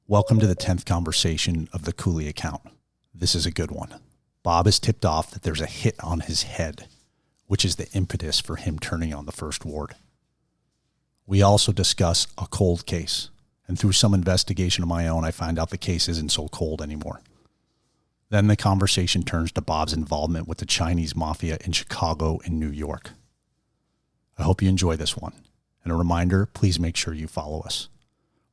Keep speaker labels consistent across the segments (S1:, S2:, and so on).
S1: Welcome to the 10th conversation of the Cooley account. This is a good one. Bob is tipped off that there's a hit on his head, which is the impetus for him turning on the first ward. We also discuss a cold case, and through some investigation of my own, I find out the case isn't so cold anymore. Then the conversation turns to Bob's involvement with the Chinese mafia in Chicago and New York. I hope you enjoy this one. And a reminder, please make sure you follow us.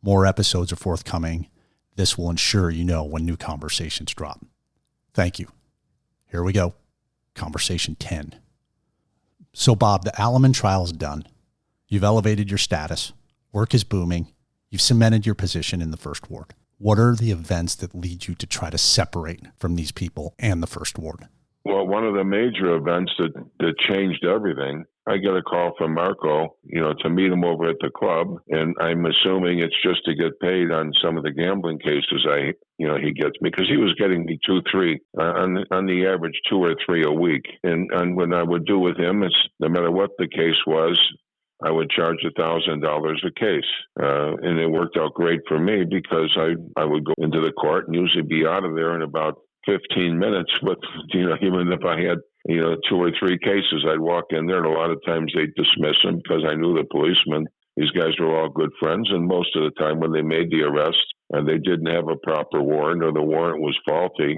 S1: More episodes are forthcoming. This will ensure you know when new conversations drop. Thank you. Here we go. Conversation 10. So Bob, the Alderman trial is done. You've elevated your status. Work is booming. You've cemented your position in the first ward. What are the events that lead you to try to separate from these people and the first ward?
S2: Well, one of the major events that changed everything, I get a call from Marco, to meet him over at the club. And I'm assuming it's just to get paid on some of the gambling cases he gets me, because he was getting me 2-3 on the average 2 or 3 a week. And what I would do with him is, no matter what the case was, I would charge $1,000 a case. And it worked out great for me, because I would go into the court and usually be out of there in about 15 minutes. But, even if I had, 2 or 3 cases, I'd walk in there, and a lot of times they'd dismiss them because I knew the policemen. These guys were all good friends. And most of the time when they made the arrest, they didn't have a proper warrant, or the warrant was faulty.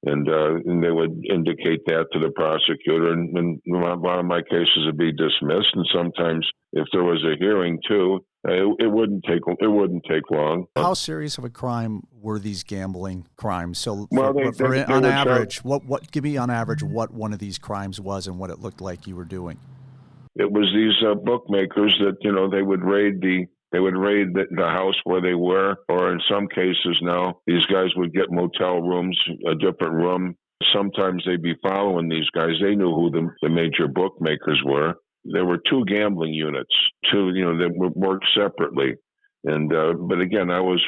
S2: And they would indicate that to the prosecutor, and a lot of my cases would be dismissed. And sometimes, if there was a hearing too, it wouldn't take long.
S1: How serious of a crime were these gambling crimes? So,
S2: on
S1: average, give me on average what one of these crimes was and what it looked like you were doing.
S2: It was these bookmakers that they would raid the house where they were, or in some cases now, these guys would get motel rooms, a different room. Sometimes they'd be following these guys. They knew who the major bookmakers were. There were 2 gambling units, that worked separately. And but again, I was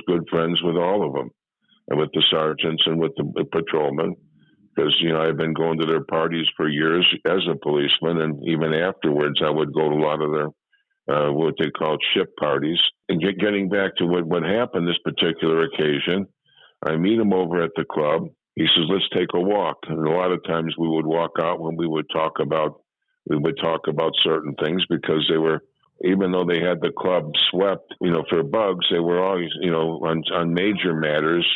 S2: good friends with all of them, and with the sergeants and with the patrolmen, because I've been going to their parties for years as a policeman, and even afterwards, I would go to a lot of their what they call ship parties. And getting back to what happened this particular occasion, I meet him over at the club. He says, "Let's take a walk." And a lot of times we would walk out when we would talk about certain things, because they were, even though they had the club swept, for bugs, they were always, on major matters,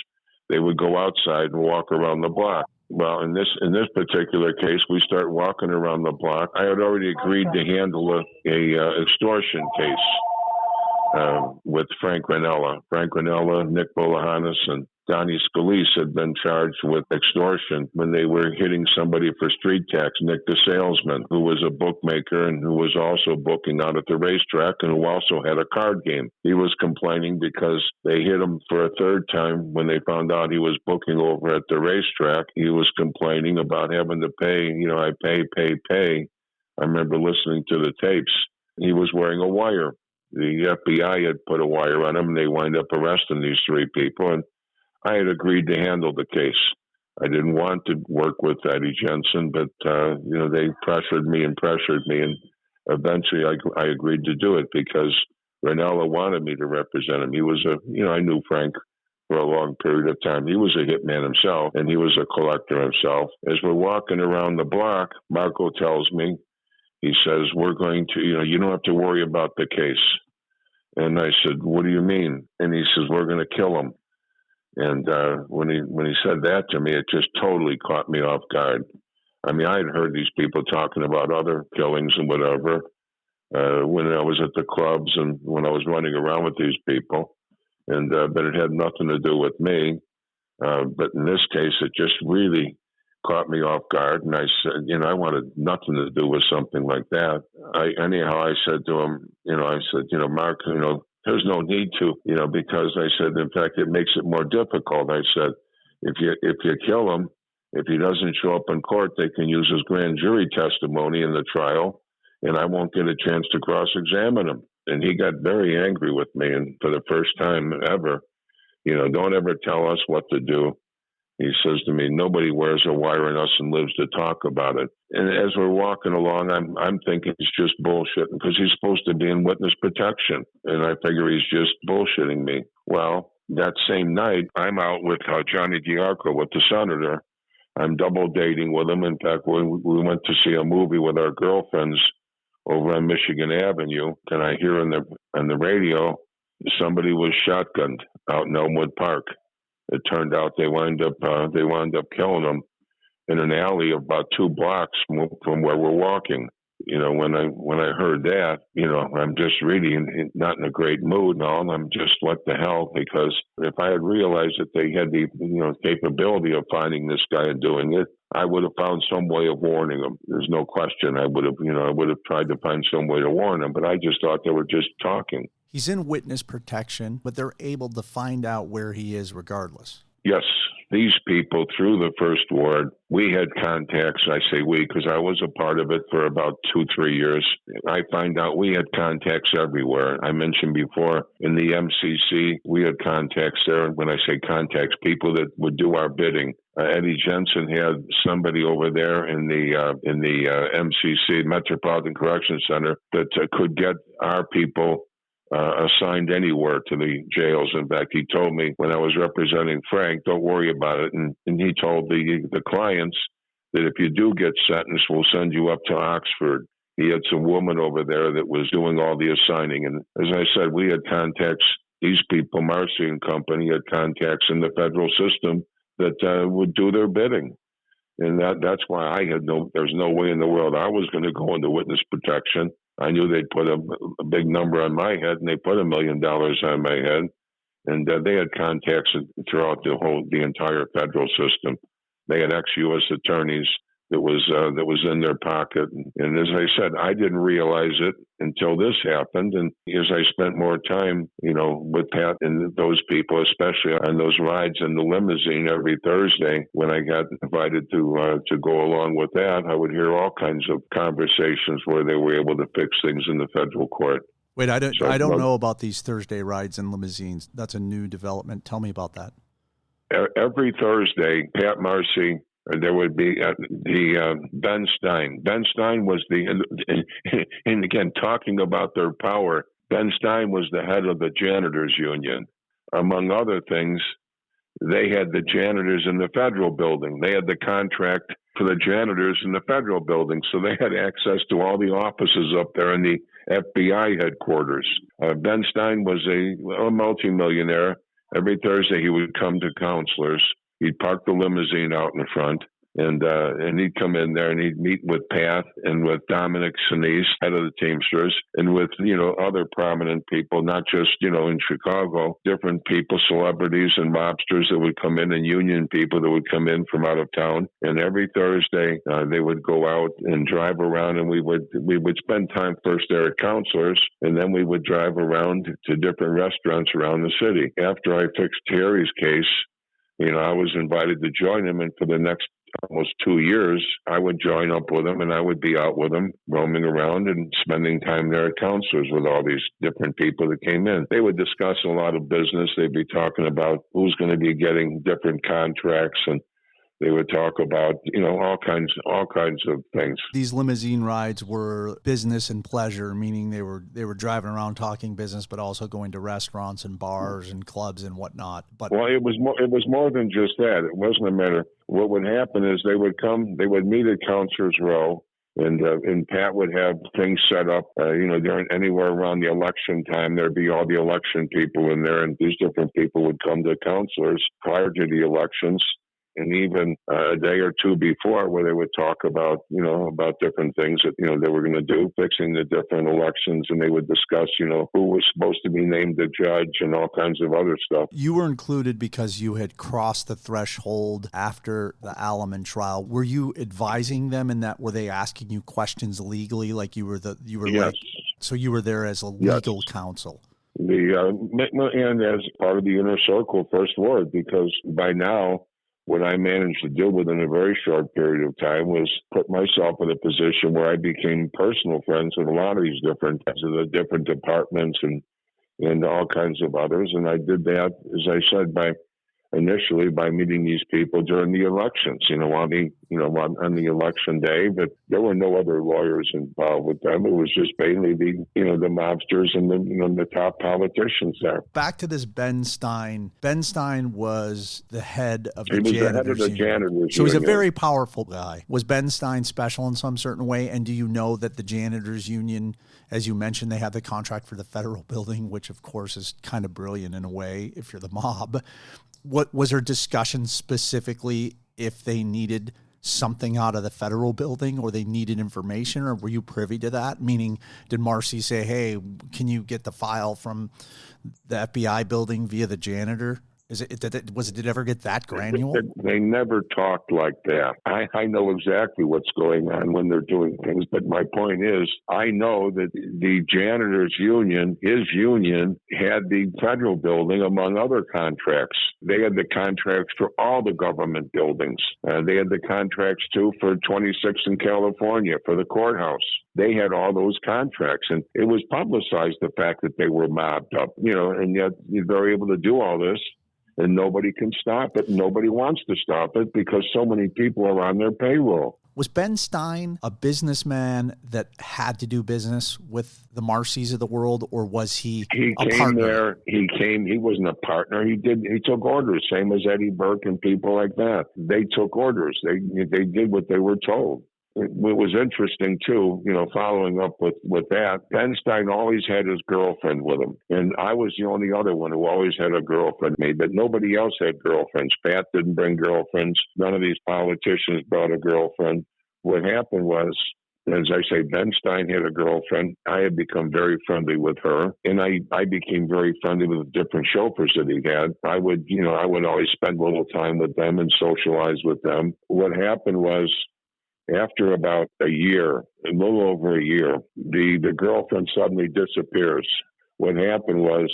S2: they would go outside and walk around the block. Well, in this particular case, we start walking around the block. I had already agreed to handle a extortion case with Frank Ranella. Frank Ranella, Nick Bolahanis, and Donnie Scalise had been charged with extortion when they were hitting somebody for street tax. Nick, the salesman, who was a bookmaker and who was also booking out at the racetrack, and who also had a card game. He was complaining because they hit him for a 3rd time when they found out he was booking over at the racetrack. He was complaining about having to pay, I pay. I remember listening to the tapes. He was wearing a wire. The FBI had put a wire on him, and they wind up arresting these 3 people. And I had agreed to handle the case. I didn't want to work with Eddie Jensen, but they pressured me, and eventually I agreed to do it, because Ranella wanted me to represent him. He was I knew Frank for a long period of time. He was a hitman himself, and he was a collector himself. As we're walking around the block, Marco tells me, he says, "We're going to, you don't have to worry about the case." And I said, "What do you mean?" And he says, "We're going to kill him." And when he said that to me, it just totally caught me off guard. I mean, I had heard these people talking about other killings and whatever when I was at the clubs and when I was running around with these people, and but it had nothing to do with me. But in this case, it just really caught me off guard, and I said, I wanted nothing to do with something like that. I said to him, Mark, there's no need to, because I said, in fact, it makes it more difficult. I said, if you kill him, if he doesn't show up in court, they can use his grand jury testimony in the trial, and I won't get a chance to cross-examine him. And he got very angry with me, and for the first time ever, don't ever tell us what to do. He says to me, "Nobody wears a wire in us and lives to talk about it." And as we're walking along, I'm thinking it's just bullshit, because he's supposed to be in witness protection. And I figure he's just bullshitting me. Well, that same night, I'm out with Johnny DiArco, with the senator. I'm double dating with him. In fact, we went to see a movie with our girlfriends over on Michigan Avenue, and I hear on the radio somebody was shotgunned out in Elmwood Park. It turned out they wound up killing him in an alley about 2 blocks from where we're walking. When I heard that, I'm just really not in a great mood and all. I'm just, what the hell? Because if I had realized that they had the capability of finding this guy and doing it, I would have found some way of warning him. There's no question. I would have tried to find some way to warn him. But I just thought they were just talking.
S1: He's in witness protection, but they're able to find out where he is regardless.
S2: Yes. These people, through the first ward, we had contacts. I say we because I was a part of it for about 2-3 years. I find out we had contacts everywhere. I mentioned before in the MCC, we had contacts there. When I say contacts, people that would do our bidding. Eddie Jensen had somebody over there in the MCC, Metropolitan Correction Center, that could get our people assigned anywhere to the jails. In fact, he told me when I was representing Frank, don't worry about it. And he told the clients that if you do get sentenced, we'll send you up to Oxford. He had some woman over there that was doing all the assigning. And as I said, we had contacts. These people, Marcy and company, had contacts in the federal system that would do their bidding. And that's why there's no way in the world I was going to go into witness protection. I knew they'd put a big number on my head, and they put $1 million on my head. And they had contacts throughout the entire federal system. They had ex-U.S. attorneys that was in their pocket. And as I said, I didn't realize it until this happened. And as I spent more time, with Pat and those people, especially on those rides in the limousine every Thursday, when I got invited to go along with that, I would hear all kinds of conversations where they were able to fix things in the federal court.
S1: Wait, I don't know about these Thursday rides in limousines. That's a new development. Tell me about that.
S2: Every Thursday, Pat Marcy, there would be Ben Stein. Ben Stein was and again, talking about their power, Ben Stein was the head of the janitors union. Among other things, they had the janitors in the federal building. They had the contract for the janitors in the federal building, so they had access to all the offices up there in the FBI headquarters. Ben Stein was a multimillionaire. Every Thursday he would come to counselors. He'd park the limousine out in front, and he'd come in there and he'd meet with Pat and with Dominic Sinise, head of the Teamsters, and with, other prominent people, not just, in Chicago, different people, celebrities and mobsters that would come in, and union people that would come in from out of town. And every Thursday, they would go out and drive around, and we would spend time first there at counselors, and then we would drive around to different restaurants around the city. After I fixed Terry's case, I was invited to join him, and for the next almost 2 years, I would join up with him, and I would be out with him, roaming around and spending time there at counselors with all these different people that came in. They would discuss a lot of business. They'd be talking about who's going to be getting different contracts, and they would talk about, all kinds of things.
S1: These limousine rides were business and pleasure, meaning they were driving around talking business, but also going to restaurants and bars and clubs and whatnot. But
S2: it was more than just that. It wasn't a matter. What would happen is they would meet at Counselor's Row, and Pat would have things set up, during anywhere around the election time. There'd be all the election people in there, and these different people would come to counselors prior to the elections. And even a day or two before, where they would talk about, about different things that, they were going to do, fixing the different elections. And they would discuss, who was supposed to be named the judge and all kinds of other stuff.
S1: You were included because you had crossed the threshold after the Alderman trial. Were you advising them in that? Were they asking you questions legally? Like
S2: yes.
S1: So you were there as a legal counsel.
S2: And as part of the inner circle, First Ward, because by now, what I managed to do within a very short period of time was put myself in a position where I became personal friends with a lot of these different departments and all kinds of others. And I did that, as I said, by meeting these people during the elections. While the on the election day, but there were no other lawyers involved with them. It was just mainly the mobsters and the top politicians there.
S1: Back to this Ben Stein. Ben Stein was the head of the
S2: janitors.
S1: He was
S2: the head of the janitors.
S1: So he's a very powerful guy. Was Ben Stein special in some certain way? And do you know that the janitors union, as you mentioned, they have the contract for the federal building, which of course is kind of brilliant in a way if you're the mob. What was there discussion specifically if they needed something out of the federal building or they needed information, or were you privy to that? Meaning, did Marcy say, hey, can you get the file from the FBI building via the janitor? Did it ever get that granular?
S2: They never talked like that. I know exactly what's going on when they're doing things, but my point is, I know that the janitors union, his union, had the federal building among other contracts. They had the contracts for all the government buildings. They had the contracts too for 26 in California, for the courthouse. They had all those contracts, and it was publicized, the fact that they were mobbed up, and yet they're able to do all this. And nobody can stop it. Nobody wants to stop it because so many people are on their payroll.
S1: Was Ben Stein a businessman that had to do business with the Marcys of the world, or was he a partner?
S2: He wasn't a partner. He took orders, same as Eddie Burke and people like that. They took orders. They did what they were told. It was interesting, too, following up with that. Ben Stein always had his girlfriend with him. And I was the only other one who always had a girlfriend, but nobody else had girlfriends. Pat didn't bring girlfriends. None of these politicians brought a girlfriend. What happened was, as I say, Ben Stein had a girlfriend. I had become very friendly with her. And I became very friendly with the different chauffeurs that he had. I would always spend a little time with them and socialize with them. What happened was, after about a little over a year, the girlfriend suddenly disappears. What happened was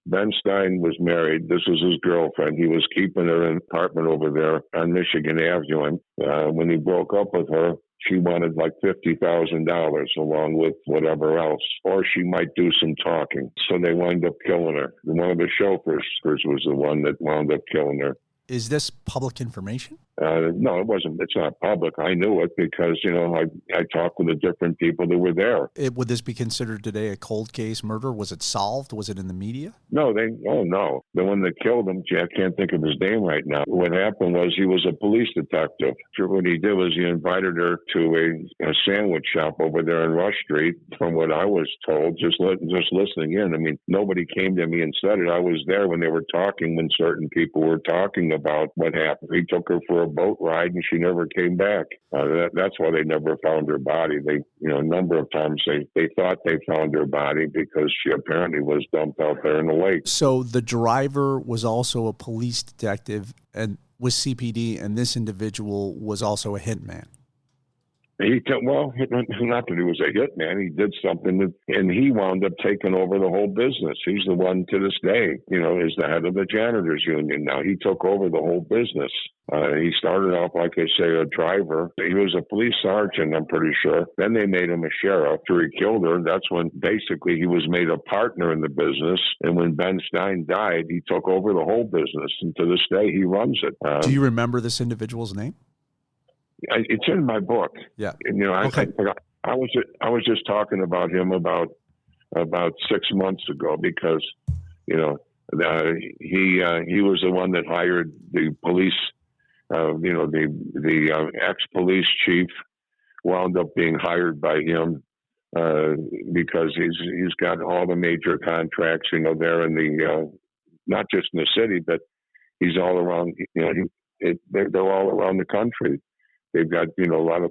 S2: Ben Stein was married. This was his girlfriend. He was keeping her in an apartment over there on Michigan Avenue. And when he broke up with her, she wanted like $50,000 along with whatever else, or she might do some talking. So they wound up killing her. One of the chauffeurs was the one that wound up killing her.
S1: Is this public information?
S2: No, it wasn't. It's not public. I knew it because, I talked with the different people that were there.
S1: Would this be considered today a cold case murder? Was it solved? Was it in the media?
S2: No, no. The one that killed him, I can't think of his name right now. What happened was he was a police detective. What he did was he invited her to a sandwich shop over there in Rush Street, from what I was told, just listening in. I mean, nobody came to me and said it. I was there when they were talking, when certain people were talking about what happened. He took her for a boat ride and she never came back. That's why they never found her body. They, a number of times they thought they found her body because she apparently was dumped out there in the lake.
S1: So the driver was also a police detective and was CPD, and this individual was also a hitman.
S2: Not that he was a hitman. He did something, and he wound up taking over the whole business. He's the one to this day, is the head of the janitors union. Now he took over the whole business. He started off, like I say, a driver. He was a police sergeant, I'm pretty sure. Then they made him a sheriff. After he killed her, that's when basically he was made a partner in the business. And when Ben Stein died, he took over the whole business. And to this day, he runs it.
S1: Do you remember this individual's name?
S2: It's in my book.
S1: Yeah.
S2: And,
S1: okay.
S2: I was just talking about him about 6 months ago because, he was the one that hired the police. The ex-police chief wound up being hired by him because he's got all the major contracts, there in the not just in the city, but he's all around. They're all around the country. They've got a lot of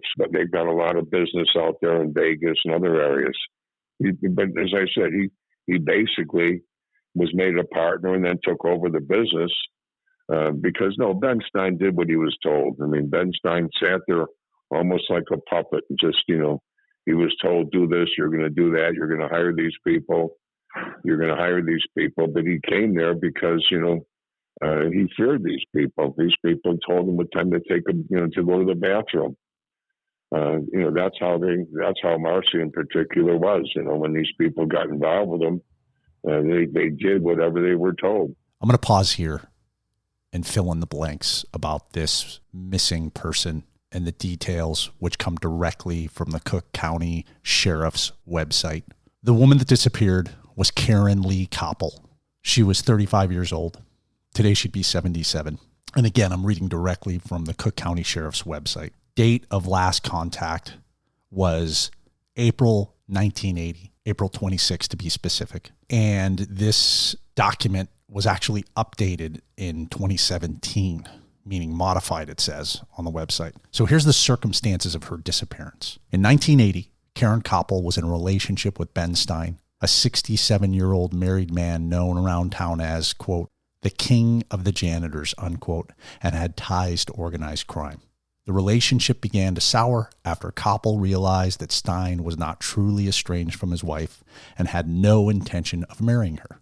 S2: business out there in Vegas and other areas. But as I said, he basically was made a partner and then took over the business because Ben Stein did what he was told. I mean, Ben Stein sat there almost like a puppet and just he was told, do this, you're going to do that, you're going to hire these people, But he came there because he feared these people. These people told him what time to take him, to go to the bathroom. That's how Marcy in particular was. When these people got involved with him, they did whatever they were told.
S1: I'm going to pause here and fill in the blanks about this missing person and the details, which come directly from the Cook County Sheriff's website. The woman that disappeared was Karen Lee Koppel. She was 35 years old. Today she'd be 77. And again, I'm reading directly from the Cook County Sheriff's website. Date of last contact was April 1980, April 26 to be specific. And this document was actually updated in 2017, meaning modified, it says on the website. So here's the circumstances of her disappearance. In 1980, Karen Koppel was in a relationship with Ben Stein, a 67-year-old married man known around town as, quote, the king of the janitors, unquote, and had ties to organized crime. The relationship began to sour after Koppel realized that Stein was not truly estranged from his wife and had no intention of marrying her.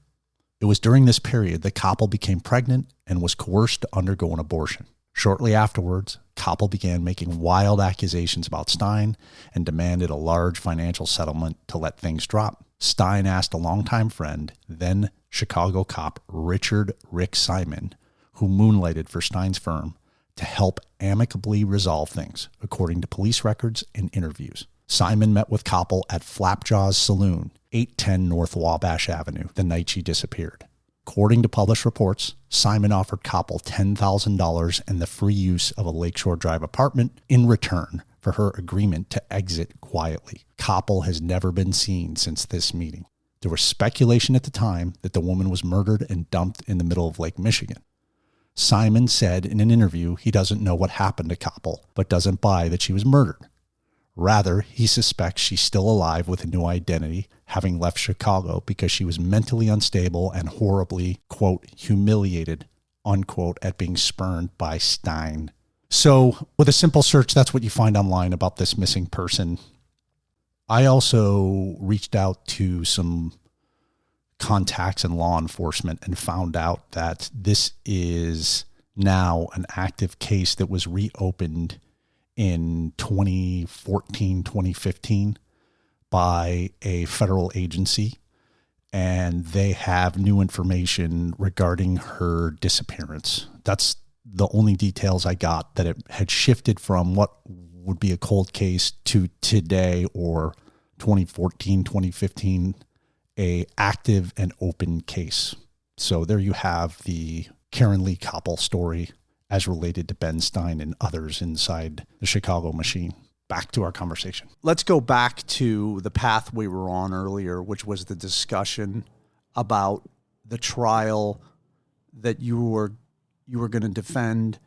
S1: It was during this period that Koppel became pregnant and was coerced to undergo an abortion. Shortly afterwards, Koppel began making wild accusations about Stein and demanded a large financial settlement to let things drop. Stein asked a longtime friend, then Chicago cop Richard Rick Simon, who moonlighted for Stein's firm, to help amicably resolve things, according to police records and interviews. Simon met with Koppel at Flapjaw's Saloon, 810 North Wabash Avenue, the night she disappeared. According to published reports, Simon offered Koppel $10,000 and the free use of a Lakeshore Drive apartment in return for her agreement to exit quietly. Koppel has never been seen since this meeting. There was speculation at the time that the woman was murdered and dumped in the middle of Lake Michigan. Simon said in an interview he doesn't know what happened to Koppel, but doesn't buy that she was murdered. Rather, he suspects she's still alive with a new identity, having left Chicago because she was mentally unstable and horribly, quote, humiliated, unquote, at being spurned by Stein. So with a simple search, that's what you find online about this missing person. I also reached out to some contacts in law enforcement and found out that this is now an active case that was reopened in 2014, 2015 by a federal agency, and they have new information regarding her disappearance. That's the only details I got, that it had shifted from what would be a cold case to today, or 2014, 2015, a active and open case. So there you have the Karen Lee Koppel story as related to Ben Stein and others inside the Chicago machine. Back to our conversation. Let's go back to the path we were on earlier, which was the discussion about the trial that you were going to defend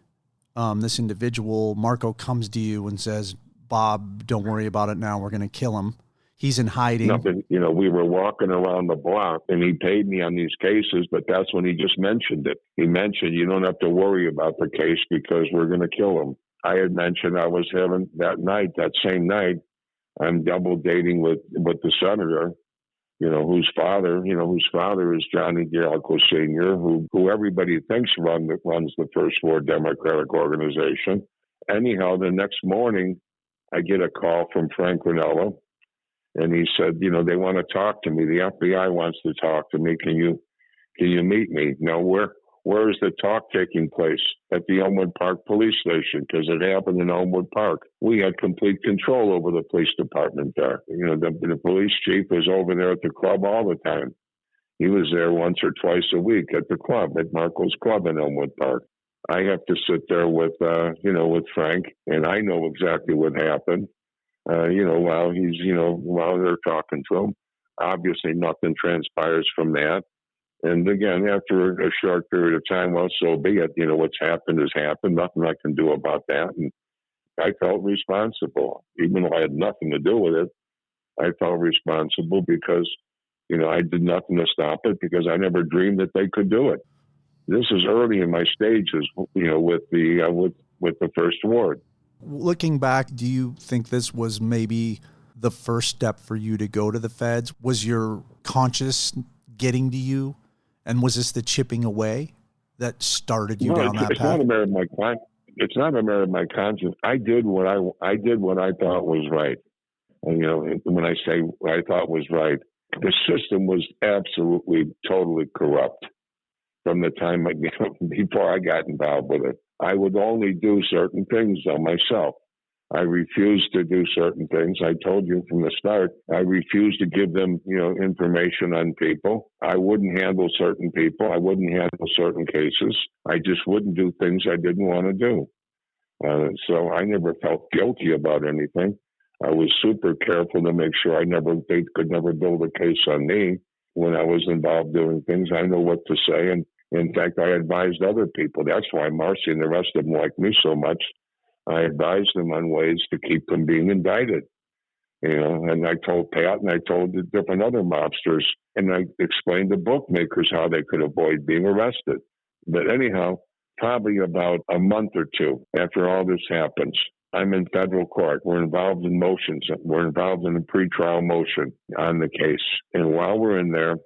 S1: this individual. Marco comes to you and says, Bob, don't worry about it now. We're going to kill him. He's in hiding.
S2: Nothing, we were walking around the block and he paid me on these cases, but that's when he just mentioned it. He mentioned, you don't have to worry about the case because we're going to kill him. I had mentioned I was having that same night, I'm double dating with the senator, whose father is Johnny Galco Sr., who everybody thinks runs the First Ward Democratic Organization. Anyhow, the next morning, I get a call from Frank Ranella, and he said, they want to talk to me. The FBI wants to talk to me. Can you meet me? Now, where is the talk taking place? At the Elmwood Park Police Station, because it happened in Elmwood Park. We had complete control over the police department there. The police chief was over there at the club all the time. He was there once or twice a week at the club, at Marco's Club in Elmwood Park. I have to sit there with Frank, and I know exactly what happened. While they're talking to him, obviously nothing transpires from that. And again, after a short period of time, well, so be it. What's happened has happened. Nothing I can do about that. And I felt responsible, even though I had nothing to do with it. I felt responsible because, I did nothing to stop it, because I never dreamed that they could do it. This is early in my stages, with the First Ward.
S1: Looking back, do you think this was maybe the first step for you to go to the feds? Was your conscience getting to you? And was this the chipping away that started you down that path?
S2: It's not a matter of my conscience. I did what I thought was right. And, when I say what I thought was right, the system was absolutely, totally corrupt from the time before I got involved with it. I would only do certain things on myself. I refused to do certain things. I told you from the start, I refused to give them, information on people. I wouldn't handle certain people. I wouldn't handle certain cases. I just wouldn't do things I didn't want to do. So I never felt guilty about anything. I was super careful to make sure they could never build a case on me when I was involved doing things. I know what to say. And in fact, I advised other people. That's why Marcy and the rest of them like me so much. I advised them on ways to keep from being indicted, and I told Pat and I told the different other mobsters, and I explained to bookmakers how they could avoid being arrested. But anyhow, probably about a month or two after all this happens, I'm in federal court. We're involved in motions. We're involved in a pretrial motion on the case. And while we're in there,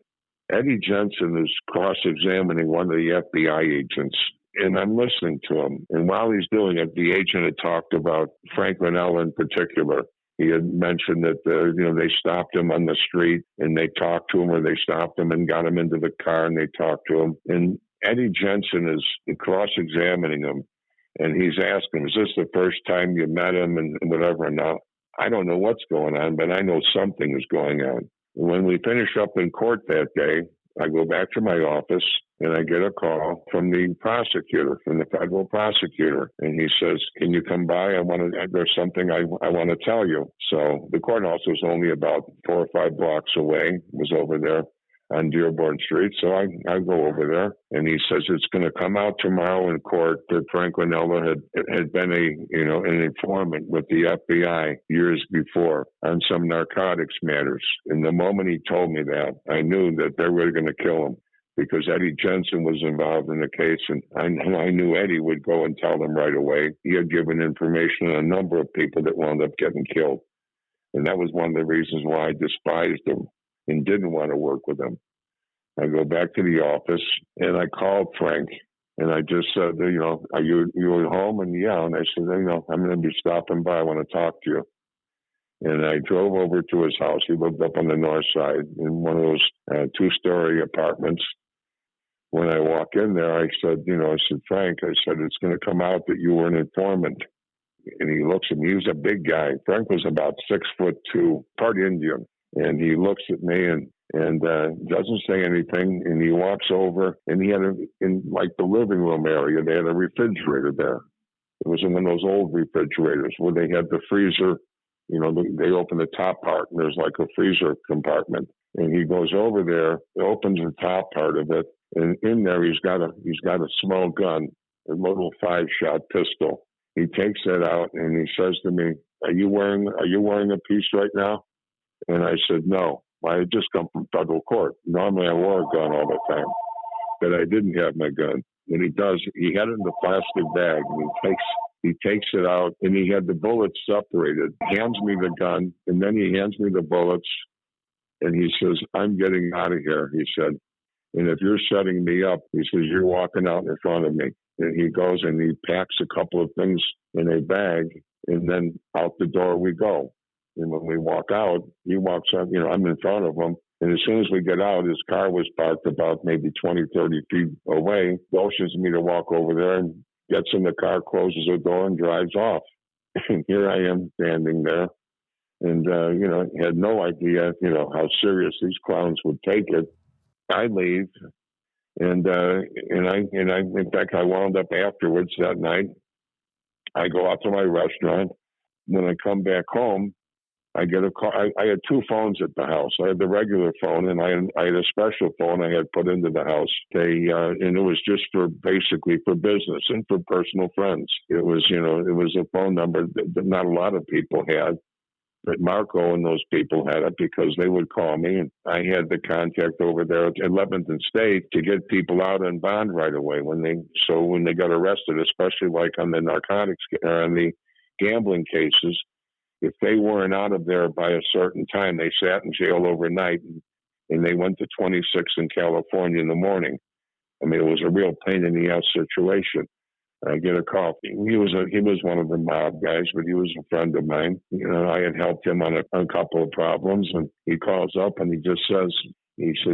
S2: Eddie Jensen is cross-examining one of the FBI agents. And I'm listening to him. And while he's doing it, the agent had talked about Frank Manella in particular. He had mentioned that, they stopped him on the street and they talked to him, or they stopped him and got him into the car and they talked to him. And Eddie Jensen is cross-examining him. And he's asking, is this the first time you met him and whatever? Now, I don't know what's going on, but I know something is going on. When we finish up in court that day, I go back to my office and I get a call from the prosecutor, from the federal prosecutor. And he says, can you come by? There's something I want to tell you. So the courthouse was only about 4 or 5 blocks away, was over there on Dearborn Street. So I go over there and he says, it's going to come out tomorrow in court that Frank Manella had been an informant with the FBI years before on some narcotics matters. And the moment he told me that, I knew that they were going to kill him, because Eddie Jensen was involved in the case, and I knew Eddie would go and tell them right away. He had given information on a number of people that wound up getting killed. And that was one of the reasons why I despised him and didn't want to work with him. I go back to the office and I called Frank and I just said, are you at home? And yeah. And I said, I'm going to be stopping by. I want to talk to you. And I drove over to his house. He lived up on the north side in one of those 2-story apartments. When I walk in there, I said, Frank, it's going to come out that you were an informant. And he looks at me. He was a big guy. Frank was about 6'2", part Indian. And he looks at me and doesn't say anything. And he walks over, and he had in the living room area, they had a refrigerator there. It was in one of those old refrigerators where they had the freezer. They open the top part, and there's like a freezer compartment. And he goes over there, opens the top part of it, and in there he's got a small gun, a little 5-shot pistol. He takes that out and he says to me, Are you wearing a piece right now? And I said, no. I had just come from federal court. Normally I wore a gun all the time, but I didn't have my gun. And he had it in the plastic bag, and he takes it out, and he had the bullets separated, hands me the gun, and then he hands me the bullets, and he says, I'm getting out of here, he said. And if you're setting me up, he says, you're walking out in front of me. And he goes and he packs a couple of things in a bag, and then out the door we go. And when we walk out, he walks up, I'm in front of him. And as soon as we get out, his car was parked about maybe 20, 30 feet away. Motions me to walk over there and gets in the car, closes the door, and drives off. And here I am standing there. And, had no idea, how serious these clowns would take it. I leave. And in fact, I wound up afterwards that night. I go out to my restaurant. When I come back home, I get a call. I had 2 phones at the house. I had the regular phone, and I had a special phone I had put into the house. And it was just basically for business and for personal friends. It was a phone number that not a lot of people had, but Marco and those people had it because they would call me, and I had the contact over there at 11th and State to get people out on bond right away when they got arrested, especially like on the narcotics or on the gambling cases. If they weren't out of there by a certain time, they sat in jail overnight, and they went to 26 in California in the morning. I mean, it was a real pain in the ass situation. I get a call. He was one of the mob guys, but he was a friend of mine. I had helped him on a couple of problems, and he calls up and he just says,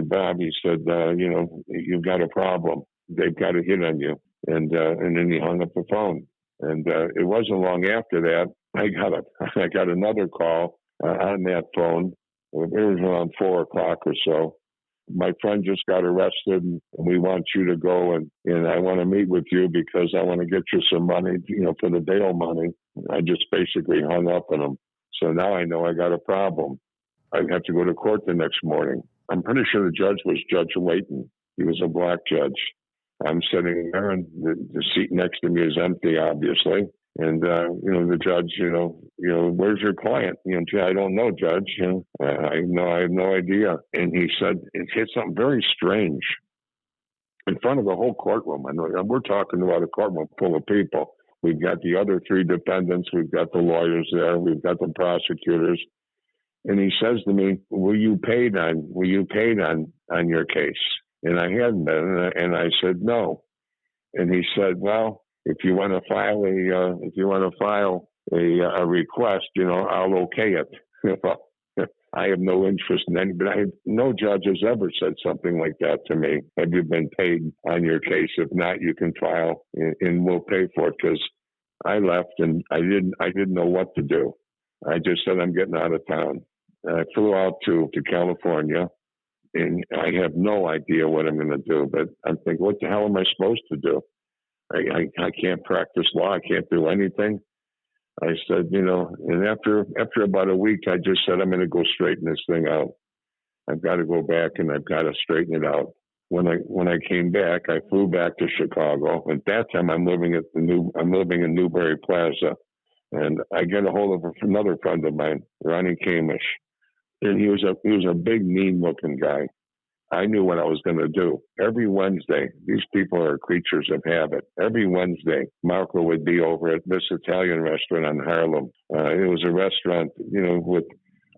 S2: Bob, you've got a problem. They've got a hit on you. And then he hung up the phone. And it wasn't long after that I got another call on that phone. It was around 4:00 or so. My friend just got arrested, and we want you to go, and I want to meet with you because I want to get you some money, for the bail money. I just basically hung up on him. So now I know I got a problem. I have to go to court the next morning. I'm pretty sure the judge was Judge Layton. He was a black judge. I'm sitting there, and the seat next to me is empty, obviously. And, the judge, where's your client? I don't know, Judge. I have no idea. And he said, it hit something very strange in front of the whole courtroom. I know we're talking about a courtroom full of people. We've got the other 3 defendants. We've got the lawyers there. We've got the prosecutors. And he says to me, were you paid on your case? And I hadn't been. And I said, no. And he said, well, if you want to file a request, I'll okay it. I have no interest in any, but no judge has ever said something like that to me. Have you been paid on your case? If not, you can file and we'll pay for it. Because I left and I didn't know what to do. I just said, I'm getting out of town. I flew out to California, and I have no idea what I'm going to do. But I'm thinking, what the hell am I supposed to do? I can't practice law. I can't do anything. I said, and after about a week, I just said, I'm going to go straighten this thing out. I've got to go back and I've got to straighten it out. When I came back, I flew back to Chicago. At that time, I'm living in Newberry Plaza, and I get a hold of another friend of mine, Ronnie Kamish, and he was a big, mean-looking guy. I knew what I was going to do. Every Wednesday, these people are creatures of habit. Every Wednesday, Marco would be over at this Italian restaurant on Harlem. It was a restaurant, with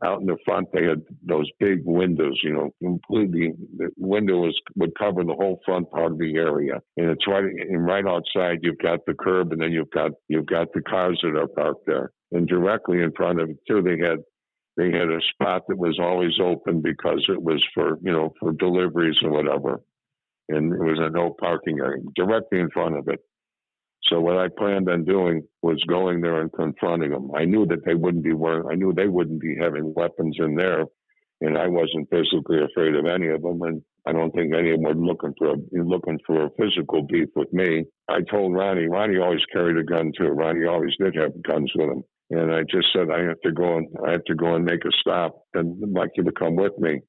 S2: out in the front, they had those big windows, completely. The window would cover the whole front part of the area. And it's right outside, you've got the curb, and then you've got the cars that are parked there. And directly in front of it, too, they had a spot that was always open because it was for deliveries or whatever. And it was a no parking area directly in front of it. So what I planned on doing was going there and confronting them. I knew that they wouldn't be having weapons in there. And I wasn't physically afraid of any of them. And I don't think any of them were looking for a physical beef with me. I told Ronnie always carried a gun too. Ronnie always did have guns with him. And I just said, I have to go and make a stop, and I'd like you to come with me.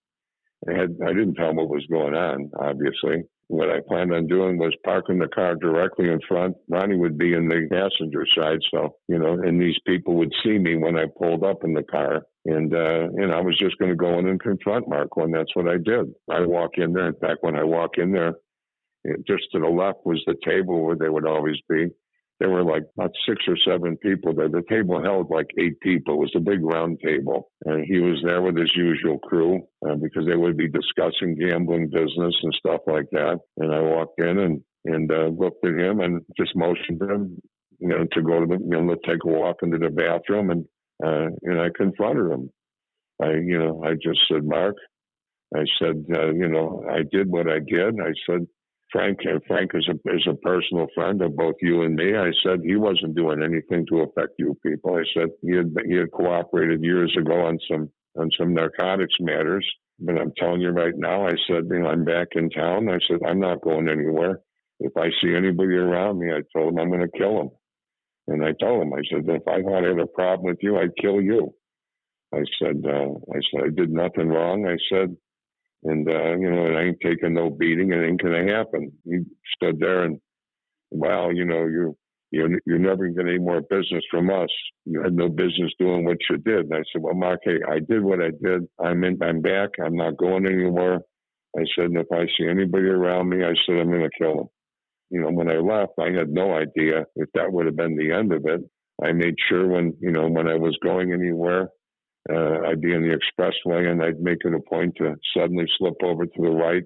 S2: I didn't tell him what was going on, obviously. What I planned on doing was parking the car directly in front. Ronnie would be in the passenger side, so, and these people would see me when I pulled up in the car. And I was just going to go in and confront Marco, and that's what I did. I walk in there. In fact, when I walk in there, just to the left was the table where they would always be. There were like about 6 or 7 people there. The table held like 8 people. It was a big round table. And he was there with his usual crew because they would be discussing gambling business and stuff like that. And I walked in and looked at him and just motioned him, to go to to take a walk into the bathroom. And I confronted him. I just said, Mark, I said, I did what I did. I said, Frank is a personal friend of both you and me. I said he wasn't doing anything to affect you people. I said he had cooperated years ago on some narcotics matters. But I'm telling you right now, I said, I'm back in town. I said, I'm not going anywhere. If I see anybody around me, I told him I'm going to kill him. And I told him, I said, if I thought I had a problem with you, I'd kill you. I said, I did nothing wrong. I said, and I ain't taking no beating. It ain't gonna happen. He stood there and, well, you're never getting any more business from us. You had no business doing what you did. And I said, well, Mark, hey, I did what I did. I'm back. I'm not going anywhere. I said, and if I see anybody around me, I said, I'm gonna kill them. When I left, I had no idea if that would have been the end of it. I made sure when I was going anywhere, I'd be in the expressway and I'd make it a point to suddenly slip over to the right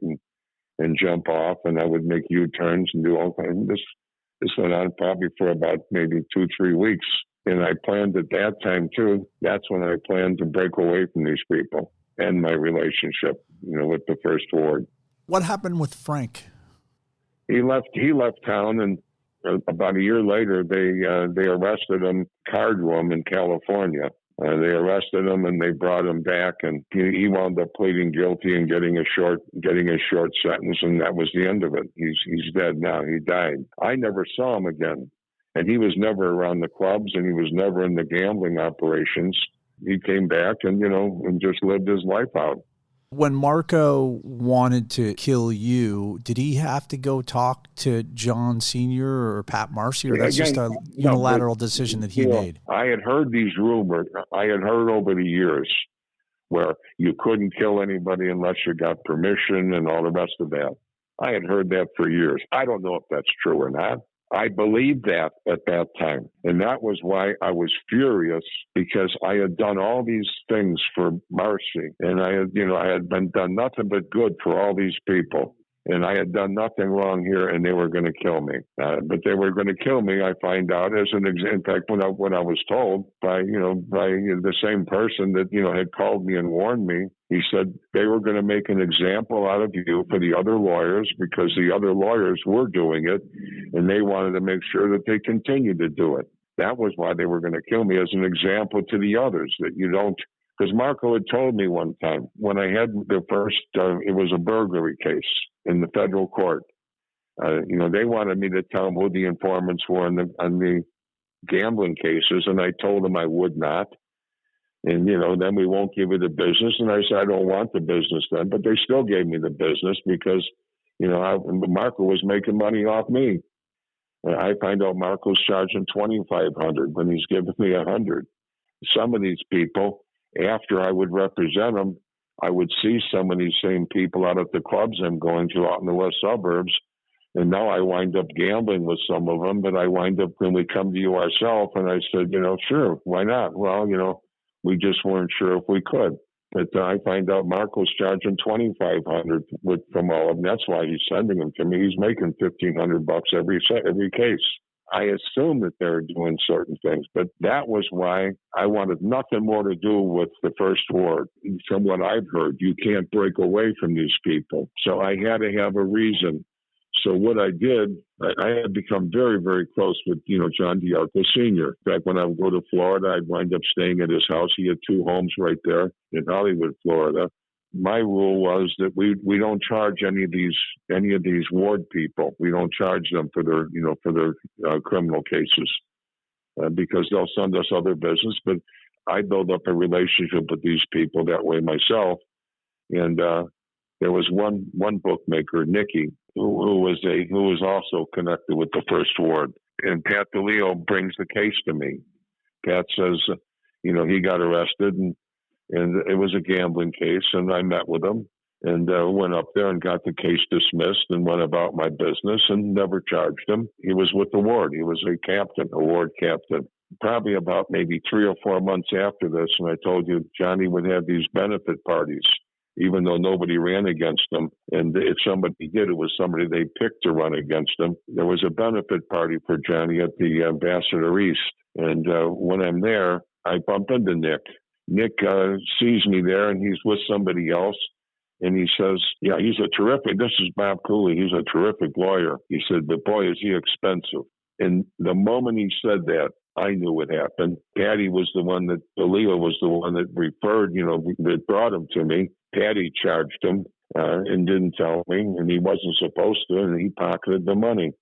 S2: and jump off, and I would make U-turns and do all kinds. This went on probably for about maybe 2-3 weeks. And I planned at that time too. That's when I planned to break away from these people and my relationship, with the First Ward.
S1: What happened with Frank?
S2: He left town, and about a year later, they arrested him, card room in California. They arrested him and they brought him back, and he wound up pleading guilty and getting a short sentence, and that was the end of it. He's dead now. He died. I never saw him again, and he was never around the clubs, and he was never in the gambling operations. He came back and and just lived his life out.
S1: When Marco wanted to kill you, did he have to go talk to John Sr. or Pat Marcy, or that's just a unilateral decision that he made?
S2: I had heard these rumors. I had heard over the years where you couldn't kill anybody unless you got permission and all the rest of that. I had heard that for years. I don't know if that's true or not. I believed that at that time. And that was why I was furious, because I had done all these things for Marcy. And I had done nothing but good for all these people. And I had done nothing wrong here, and they were going to kill me. But they were going to kill me, I find out, as an example. In fact, when I was told by the same person that, had called me and warned me, he said they were going to make an example out of you for the other lawyers, because the other lawyers were doing it, and they wanted to make sure that they continued to do it. That was why they were going to kill me, as an example to the others, that you don't. Because Marco had told me one time when I had the first, it was a burglary case in the federal court. They wanted me to tell them who the informants were on the gambling cases, and I told them I would not. And, then we won't give you the business. And I said, I don't want the business then. But they still gave me the business because, Marco was making money off me. I find out Marco's charging $2,500 when he's giving me $100. Some of these people, after I would represent them, I would see some of these same people out at the clubs I'm going to out in the west suburbs. And now I wind up gambling with some of them, but I wind up when we come to you ourselves. And I said, sure, why not? Well, we just weren't sure if we could. But I find out Marco's charging $2,500 from all of them. That's why he's sending them to me. He's making $1,500 every case. I assume that they're doing certain things, but that was why I wanted nothing more to do with the first ward. From what I've heard, you can't break away from these people. So I had to have a reason. So what I did, I had become very, very close with, John DiArco Sr. In fact, when I would go to Florida, I'd wind up staying at his house. He had 2 homes right there in Hollywood, Florida. My rule was that we don't charge any of these ward people. We don't charge them for their criminal cases because they'll send us other business. But I build up a relationship with these people that way myself. And there was one bookmaker, Nicky, who was also connected with the first ward. And Pat DeLeo brings the case to me. Pat says, he got arrested and it was a gambling case, and I met with him and went up there and got the case dismissed and went about my business and never charged him. He was with the ward. He was a ward captain. Probably about maybe 3 or 4 months after this, and I told you Johnny would have these benefit parties, even though nobody ran against him. And if somebody did, it was somebody they picked to run against him. There was a benefit party for Johnny at the Ambassador East. And when I'm there, I bump into Nick. Nick sees me there, and he's with somebody else. And he says, this is Bob Cooley. He's a terrific lawyer. He said, but boy, is he expensive. And the moment he said that, I knew what happened. Patty was the one that, DeLeo was the one that referred, that brought him to me. Patty charged him and didn't tell me, and he wasn't supposed to, and he pocketed the money.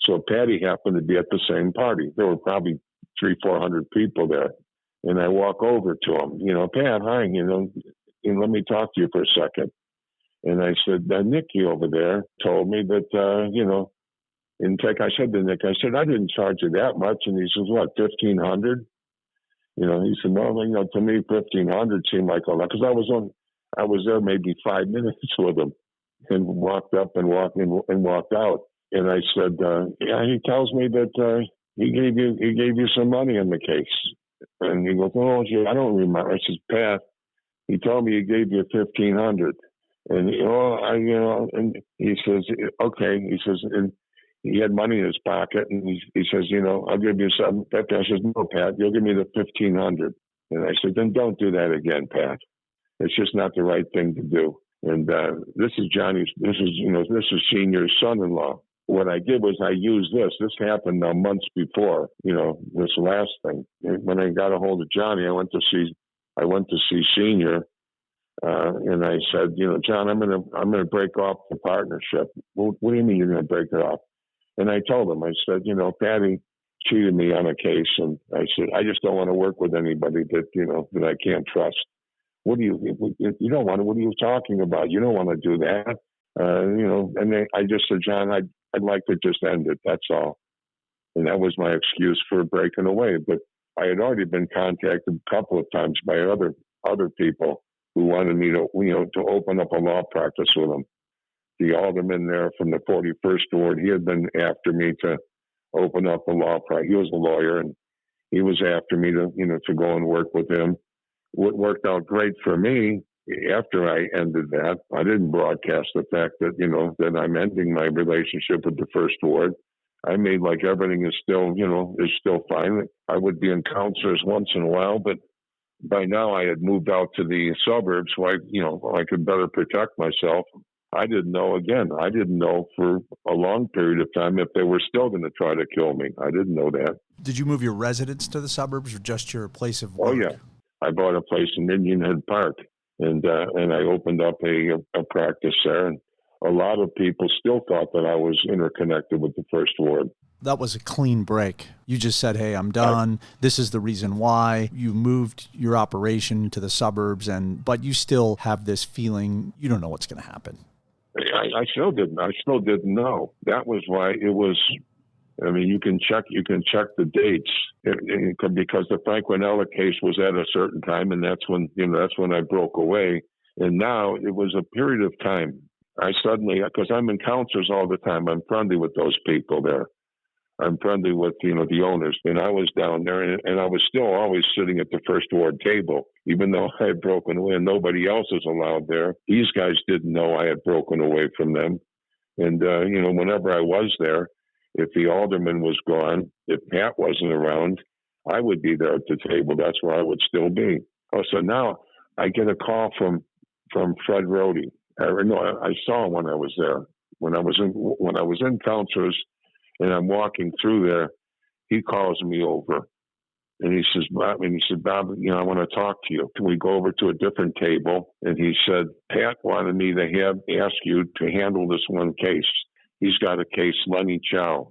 S2: So Patty happened to be at the same party. There were probably 300-400 people there. And I walk over to him, Pat, hi, let me talk to you for a second. And I said, Nicky over there told me that, in fact, I said to Nick, I didn't charge you that much. And he says, what, $1,500? He said, no, to me, $1,500 seemed like a lot. Because I was there maybe 5 minutes with him and walked up and walked out. And I said, he tells me that he gave you some money in the case. And he goes, oh, gee, I don't remember. I said, Pat, he told me he gave you $1,500. And, and he says, okay. He says, and he had money in his pocket. And he says, I'll give you some. I said, no, Pat, you'll give me the $1,500. And I said, then don't do that again, Pat. It's just not the right thing to do. And this is Senior's son-in-law. what I did was I used this. This happened months before, this last thing. When I got a hold of Johnny, I went to see Senior, and I said, John, I'm gonna break off the partnership. What do you mean you're gonna break it off? And I told him, I said, Patty cheated me on a case, and I said, I just don't want to work with anybody that I can't trust. What do you don't want to? What are you talking about? You don't want to do that, And I just said, John, I'd like to just end it. That's all. And that was my excuse for breaking away. But I had already been contacted a couple of times by other people who wanted me to open up a law practice with them. The alderman there from the 41st Ward, he had been after me to open up a law practice. He was a lawyer, and he was after me to go and work with him. What worked out great for me after I ended that, I didn't broadcast the fact that, that I'm ending my relationship with the First Ward. I made like everything is still fine. I would be in counselors once in a while, but by now I had moved out to the suburbs where I could better protect myself. I didn't know for a long period of time if they were still going to try to kill me. I didn't know that.
S1: Did you move your residence to the suburbs or just your place of work?
S2: Oh, yeah. I bought a place in Indian Head Park, and I opened up a practice there. And a lot of people still thought that I was interconnected with the First Ward.
S1: That was a clean break. You just said, hey, I'm done. This is the reason why. You moved your operation to the suburbs, but you still have this feeling you don't know what's going to happen.
S2: I still didn't. I still didn't know. That was why it was. I mean, you can check the dates because the Frank Winella case was at a certain time, and that's when I broke away. And now it was a period of time. I suddenly, because I'm in counselors all the time, I'm friendly with those people there. I'm friendly with the owners, and I was down there, and I was still always sitting at the First Ward table, even though I had broken away and nobody else is allowed there. These guys didn't know I had broken away from them, and whenever I was there, if the alderman was gone, if Pat wasn't around, I would be there at the table. That's where I would still be. Oh, so now I get a call from Fred Roti. I saw him when I was there. When I was in counselors. And I'm walking through there, he calls me over, and he says, Bob, I want to talk to you. Can we go over to a different table? And he said, Pat wanted me to ask you to handle this one case. He's got a case, Lenny Chow.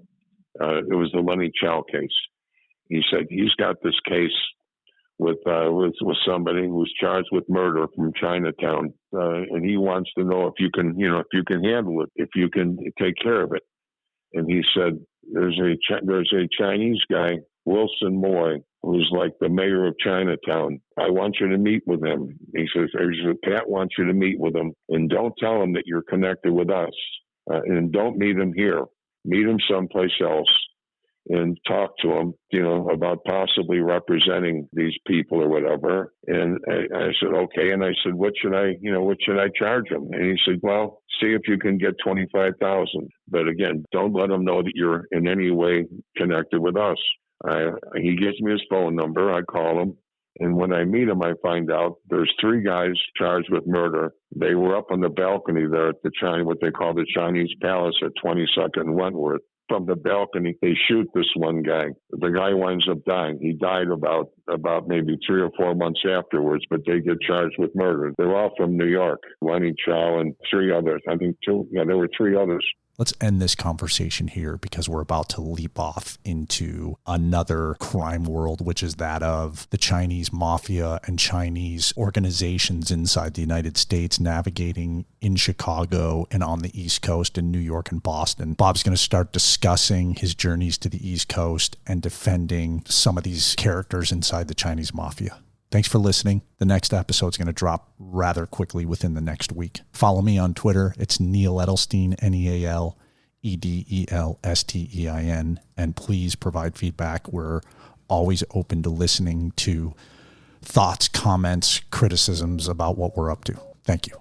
S2: It was the Lenny Chow case. He said he's got this case with somebody who's charged with murder from Chinatown, and he wants to know if you can handle it, if you can take care of it. And he said, there's a Chinese guy, Wilson Moy, who's like the mayor of Chinatown. I want you to meet with him. He says, Pat wants you to meet with him, and don't tell him that you're connected with us, and don't meet him here. Meet him someplace else and talk to him, about possibly representing these people or whatever. And I said, okay. And I said, what should I charge him? And he said, well, see if you can get $25,000. But again, don't let him know that you're in any way connected with us. He gives me his phone number. I call him. And when I meet him, I find out there's 3 guys charged with murder. They were up on the balcony there at what they call the Chinese Palace at 22nd and Wentworth. From the balcony, they shoot this one guy. The guy winds up dying. He died about maybe 3 or 4 months afterwards, but they get charged with murder. They're all from New York. Lenny Chow and 3 others. I think 2. Yeah, there were 3 others.
S1: Let's end this conversation here because we're about to leap off into another crime world, which is that of the Chinese mafia and Chinese organizations inside the United States navigating in Chicago and on the East Coast in New York and Boston. Bob's going to start discussing his journeys to the East Coast and defending some of these characters inside the Chinese mafia. Thanks for listening. The next episode is going to drop rather quickly within the next week. Follow me on Twitter. It's Neil Edelstein, NealEdelstein. And please provide feedback. We're always open to listening to thoughts, comments, criticisms about what we're up to. Thank you.